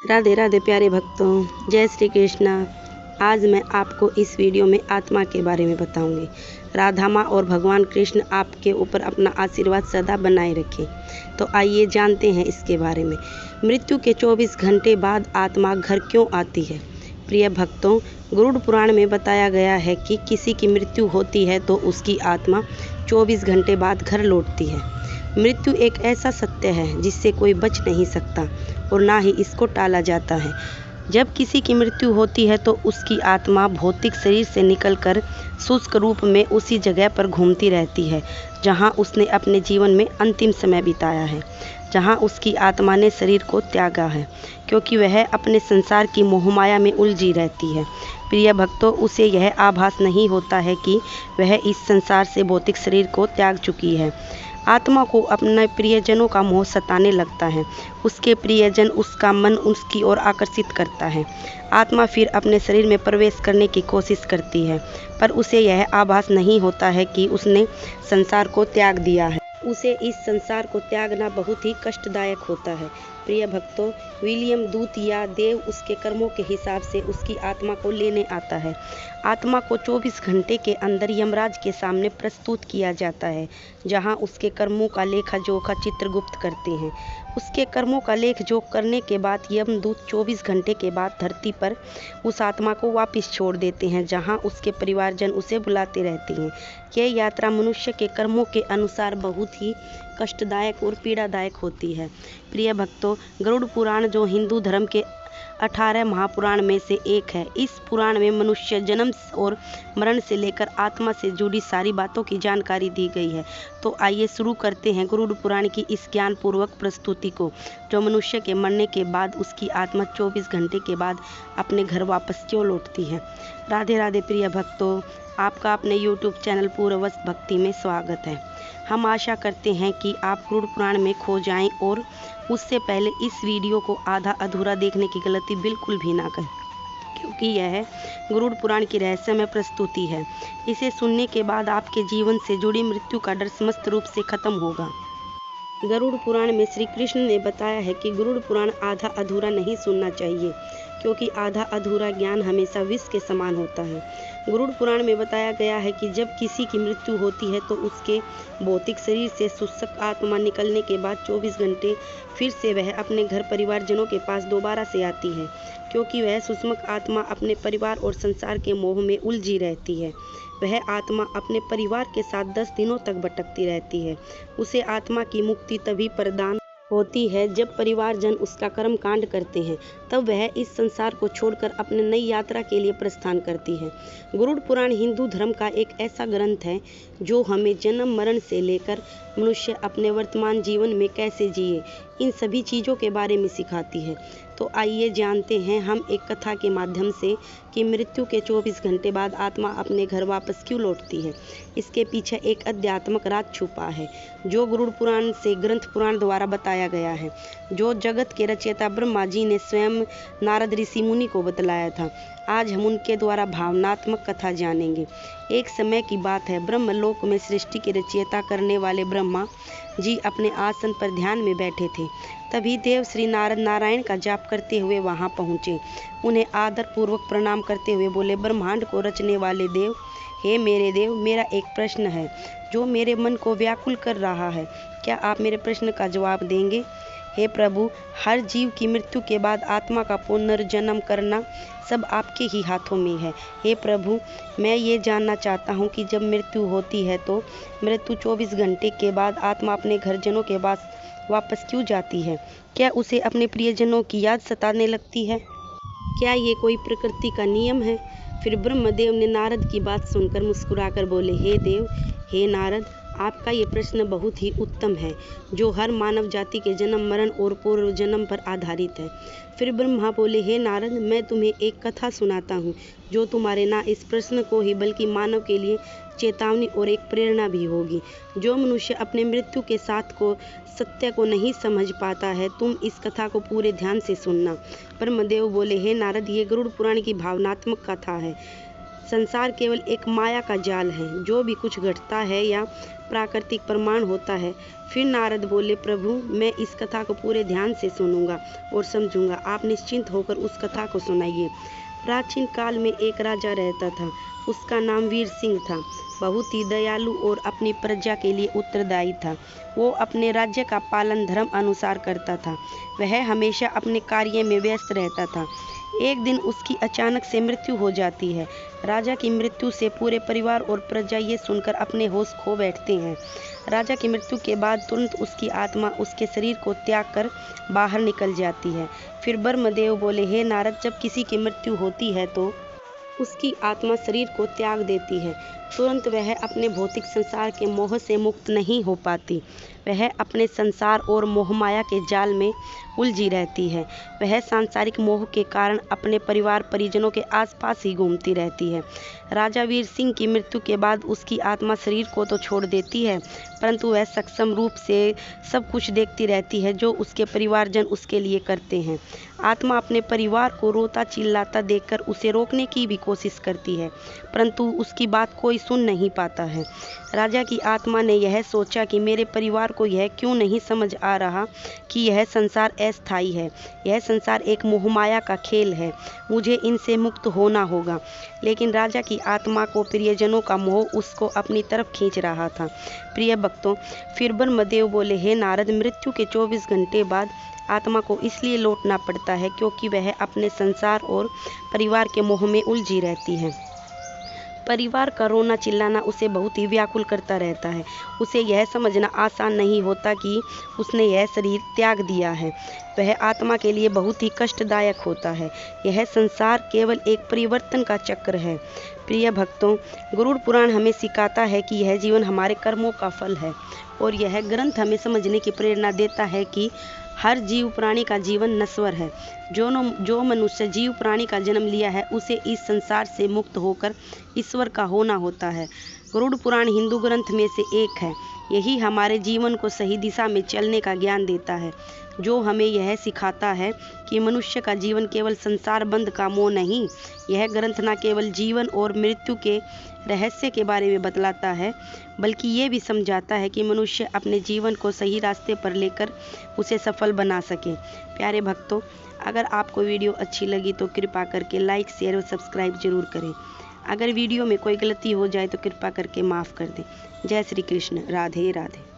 राधे राधे प्यारे भक्तों, जय श्री कृष्णा। आज मैं आपको इस वीडियो में आत्मा के बारे में बताऊंगी। राधा माँ और भगवान कृष्ण आपके ऊपर अपना आशीर्वाद सदा बनाए रखें। तो आइए जानते हैं इसके बारे में। मृत्यु के 24 घंटे बाद आत्मा घर क्यों आती है? प्रिय भक्तों, गरुड़ पुराण में बताया गया है कि किसी की मृत्यु होती है तो उसकी आत्मा 24 घंटे बाद घर लौटती है। मृत्यु एक ऐसा सत्य है जिससे कोई बच नहीं सकता और ना ही इसको टाला जाता है। जब किसी की मृत्यु होती है तो उसकी आत्मा भौतिक शरीर से निकलकर शुष्क रूप में उसी जगह पर घूमती रहती है जहां उसने अपने जीवन में अंतिम समय बिताया है, जहां उसकी आत्मा ने शरीर को त्यागा है, क्योंकि वह अपने संसार की मोहमाया में उलझी रहती है। प्रिय भक्तों, उसे यह आभास नहीं होता है कि वह इस संसार से भौतिक शरीर को त्याग चुकी है। आत्मा को अपने प्रियजनों का मोह सताने लगता है। उसके प्रियजन उसका मन उसकी ओर आकर्षित करता है। आत्मा फिर अपने शरीर में प्रवेश करने की कोशिश करती है, पर उसे यह आभास नहीं होता है कि उसने संसार को त्याग दिया है। उसे इस संसार को त्यागना बहुत ही कष्टदायक होता है। प्रिय भक्तों, विलियम दूत या देव उसके कर्मों के हिसाब से उसकी आत्मा को लेने आता है। आत्मा को 24 घंटे के अंदर यमराज के सामने प्रस्तुत किया जाता है, जहां उसके कर्मों का लेखा जोखा चित्रगुप्त करते हैं। उसके कर्मों का लेख जोख करने के बाद यमदूत 24 घंटे के बाद धरती पर उस आत्मा को वापस छोड़ देते हैं, जहां उसके परिवारजन उसे बुलाते रहते हैं। यह यात्रा मनुष्य के कर्मों के अनुसार बहुत ही कष्टदायक और पीड़ादायक होती है। प्रिय भक्तों, गरुड़ पुराण जो हिंदू धर्म के 18 महापुराण में से एक है। इस पुराण में मनुष्य जन्म और मरण से लेकर आत्मा से जुड़ी सारी बातों की जानकारी दी गई है। तो आइए शुरू करते हैं गरुड़ पुराण की इस ज्ञानपूर्वक प्रस्तुति को, जो मनुष्य के मरने के बाद उसकी आत्मा 24 घंटे के बाद अपने घर वापस क्यों लौटती है। राधे राधे प्रिय भक्तों, आपका अपने YouTube चैनल पूर्ववश भक्ति में स्वागत है। हम आशा करते हैं कि आप गरुड़ पुराण में खो जाएं और उससे पहले इस वीडियो को आधा अधूरा देखने की गलती बिल्कुल भी ना करें, क्योंकि यह गरुड़ पुराण की रहस्यमय प्रस्तुति है। इसे सुनने के बाद आपके जीवन से जुड़ी मृत्यु का डर समस्त रूप से खत्म होगा। गरुड़ पुराण में श्री कृष्ण ने बताया है कि गरुड़ पुराण आधा अधूरा नहीं सुनना चाहिए, क्योंकि आधा अधूरा ज्ञान हमेशा विष के समान होता है। गरुड़ पुराण में बताया गया है कि जब किसी की मृत्यु होती है तो उसके भौतिक शरीर से शुष्क आत्मा निकलने के बाद 24 घंटे फिर से वह अपने घर परिवारजनों के पास दोबारा से आती है, क्योंकि वह शुष्क आत्मा अपने परिवार और संसार के मोह में उलझी रहती है। वह आत्मा अपने परिवार के साथ 10 दिनों तक भटकती रहती है। उसे आत्मा की मुक्ति तभी प्रदान होती है जब परिवारजन उसका कर्म कांड करते हैं, तब वह इस संसार को छोड़कर अपने नई यात्रा के लिए प्रस्थान करती है। गरुड़ पुराण हिंदू धर्म का एक ऐसा ग्रंथ है जो हमें जन्म मरण से लेकर मनुष्य अपने वर्तमान जीवन में कैसे जिए, इन सभी चीज़ों के बारे में सिखाती है। तो आइए जानते हैं हम एक कथा के माध्यम से कि मृत्यु के 24 घंटे बाद आत्मा अपने घर वापस क्यों लौटती है। इसके पीछे एक आध्यात्मिक राज छुपा है, जो गरुड़ पुराण से ग्रंथ पुराण द्वारा बताया गया है, जो जगत के रचयिता ब्रह्मा जी ने स्वयं नारद ऋषि मुनि को बतलाया था। आज हम उनके द्वारा भावनात्मक कथा जानेंगे। एक समय की बात है, ब्रह्मलोक में सृष्टि की रचयिता करने वाले ब्रह्मा जी अपने आसन पर ध्यान में बैठे थे। तभी देव श्री नारद नारायण का जाप करते हुए वहां पहुंचे। उन्हें आदर पूर्वक प्रणाम करते हुए बोले, ब्रह्मांड को रचने वाले देव, हे मेरे देव, मेरा एक प्रश्न है जो मेरे मन को व्याकुल कर रहा है। क्या आप मेरे प्रश्न का जवाब देंगे? हे प्रभु, हर जीव की मृत्यु के बाद आत्मा का पुनर्जन्म करना सब आपके ही हाथों में है। हे प्रभु, मैं ये जानना चाहता हूँ कि जब मृत्यु होती है तो मृत्यु 24 घंटे के बाद आत्मा अपने घरजनों के पास वापस क्यों जाती है? क्या उसे अपने प्रियजनों की याद सताने लगती है? क्या ये कोई प्रकृति का नियम है? फिर ब्रह्मदेव ने नारद की बात सुनकर मुस्कुराकर बोले, हे देव, हे नारद, आपका ये प्रश्न बहुत ही उत्तम है, जो हर मानव जाति के जन्म मरण और पूर्व जन्म पर आधारित है। फिर ब्रह्मा बोले, हे नारद, मैं तुम्हें एक कथा सुनाता हूँ जो तुम्हारे ना इस प्रश्न को ही बल्कि मानव के लिए चेतावनी और एक प्रेरणा भी होगी। जो मनुष्य अपने मृत्यु के साथ को सत्य को नहीं समझ पाता है, तुम इस कथा को पूरे ध्यान से सुनना। ब्रह्मदेव बोले, हे नारद, ये गरुड़ पुराण की भावनात्मक कथा है। संसार केवल एक माया का जाल है। जो भी कुछ घटता है या प्राकृतिक प्रमाण होता है। फिर नारद बोले, प्रभु मैं इस कथा को पूरे ध्यान से सुनूंगा और समझूंगा। आप निश्चिंत होकर उस कथा को सुनाइए। प्राचीन काल में एक राजा रहता था। उसका नाम वीर सिंह था। बहुत ही दयालु और अपनी प्रजा के लिए उत्तरदायी था। वो अपने राज्य का पालन धर्म अनुसार करता था। वह हमेशा अपने कार्य में व्यस्त रहता था। एक दिन उसकी अचानक से मृत्यु हो जाती है। राजा की मृत्यु से पूरे परिवार और प्रजा ये सुनकर अपने होश खो बैठते हैं। राजा की मृत्यु के बाद तुरंत उसकी आत्मा उसके शरीर को त्याग कर बाहर निकल जाती है। फिर ब्रह्मदेव बोले, हे नारद, जब किसी की मृत्यु होती है तो उसकी आत्मा शरीर को त्याग देती है। तुरंत वह अपने भौतिक संसार के मोह से मुक्त नहीं हो पाती। वह अपने संसार और मोहमाया के जाल में उलझी रहती है। वह सांसारिक मोह के कारण अपने परिवार परिजनों के आसपास ही घूमती रहती है। राजा वीर सिंह की मृत्यु के बाद उसकी आत्मा शरीर को तो छोड़ देती है, परंतु वह सक्षम रूप से सब कुछ देखती रहती है जो उसके परिवारजन उसके लिए करते हैं। आत्मा अपने परिवार को रोता चिल्लाता देखकर उसे रोकने की भी कोशिश करती है, परंतु उसकी बात कोई सुन नहीं पाता है। राजा की आत्मा ने यह सोचा कि मेरे परिवार को यह क्यों नहीं समझ आ रहा कि यह संसार अस्थायी है। यह संसार एक मोहमाया का खेल है। मुझे इनसे मुक्त होना होगा। लेकिन राजा की आत्मा को प्रियजनों का मोह उसको अपनी तरफ खींच रहा था। प्रिय भक्तों, फिर ब्रह्मदेव बोले, हे नारद, मृत्यु के 24 घंटे बाद आत्मा को इसलिए लौटना पड़ता है क्योंकि वह अपने संसार और परिवार के मोह में उलझी रहती है। परिवार का रोना चिल्लाना उसे बहुत ही व्याकुल करता रहता है। उसे यह समझना आसान नहीं होता कि उसने यह शरीर त्याग दिया है। वह आत्मा के लिए बहुत ही कष्टदायक होता है। यह संसार केवल एक परिवर्तन का चक्र है। प्रिय भक्तों, गरुड़ पुराण हमें सिखाता है कि यह जीवन हमारे कर्मों का फल है और यह ग्रंथ हमें समझने की प्रेरणा देता है कि हर जीव प्राणी का जीवन नश्वर है। जो मनुष्य जीव प्राणी का जन्म लिया है उसे इस संसार से मुक्त होकर ईश्वर का होना होता है। गरुड़ पुराण हिंदू ग्रंथ में से एक है। यही हमारे जीवन को सही दिशा में चलने का ज्ञान देता है, जो हमें यह सिखाता है कि मनुष्य का जीवन केवल संसार बंध का मोह नहीं। यह ग्रंथ न केवल जीवन और मृत्यु के रहस्य के बारे में बतलाता है, बल्कि ये भी समझाता है कि मनुष्य अपने जीवन को सही रास्ते पर लेकर उसे सफल बना सके। प्यारे भक्तों, अगर आपको वीडियो अच्छी लगी तो कृपा करके लाइक, शेयर और सब्सक्राइब जरूर करें। अगर वीडियो में कोई गलती हो जाए तो कृपा करके माफ़ कर दें। जय श्री कृष्ण। राधे राधे।